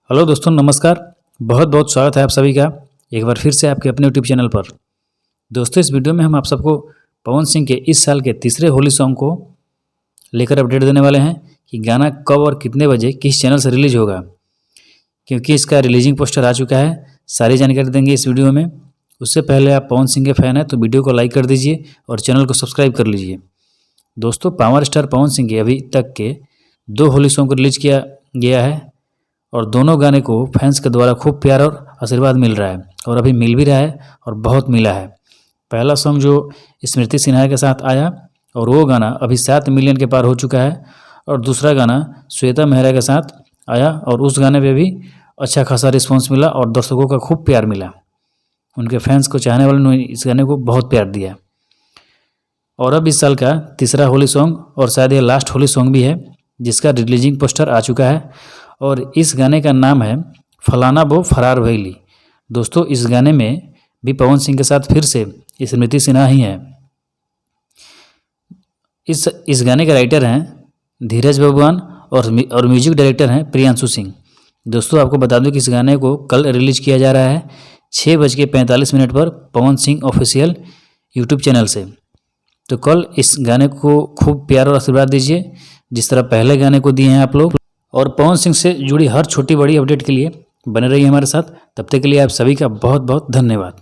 Hello दोस्तों, नमस्कार। बहुत बहुत स्वागत है आप सभी का एक बार फिर से आपके अपने यूट्यूब चैनल पर। दोस्तों, इस वीडियो में हम आप सबको पवन सिंह के इस साल के तीसरे होली सॉन्ग को लेकर अपडेट देने वाले हैं कि गाना कब और कितने बजे किस चैनल से रिलीज होगा, क्योंकि इसका रिलीजिंग पोस्टर आ चुका है। सारी जानकारी देंगे इस वीडियो में। उससे पहले आप पवन सिंह के फैन हैं तो वीडियो को लाइक कर दीजिए और चैनल को सब्सक्राइब कर लीजिए। दोस्तों, पावर स्टार पवन सिंह के अभी तक के 2 होली सॉन्ग को रिलीज किया गया है और दोनों गाने को फैंस के द्वारा खूब प्यार और आशीर्वाद मिल रहा है और अभी मिल भी रहा है और बहुत मिला है। पहला सॉन्ग जो स्मृति सिन्हा के साथ आया और वो गाना अभी 7 मिलियन के पार हो चुका है, और दूसरा गाना श्वेता मेहरा के साथ आया और उस गाने पे भी अच्छा खासा रिस्पॉन्स मिला और दर्शकों का खूब प्यार मिला। उनके फैंस को चाहने वालों ने इस गाने को बहुत प्यार दिया। और अब इस साल का तीसरा होली सॉन्ग और शायद ये लास्ट होली सॉन्ग भी है जिसका रिलीजिंग पोस्टर आ चुका है, और इस गाने का नाम है फलाना वो फरार भइली। दोस्तों, इस गाने में भी पवन सिंह के साथ फिर से स्मृति सिन्हा ही है। इस गाने के राइटर हैं धीरज बबुआन और म्यूजिक डायरेक्टर हैं प्रियांशु सिंह। दोस्तों, आपको बता दूं कि इस गाने को कल रिलीज किया जा रहा है 6:45 पर Pawan Singh official YouTube channel से। तो कल इस गाने को खूब प्यार और आशीर्वाद दीजिए जिस तरह पहले गाने को दिए हैं आप लोग। और पवन सिंह से जुड़ी हर छोटी बड़ी अपडेट के लिए बने रहिए हमारे साथ। तब तक के लिए आप सभी का बहुत बहुत धन्यवाद।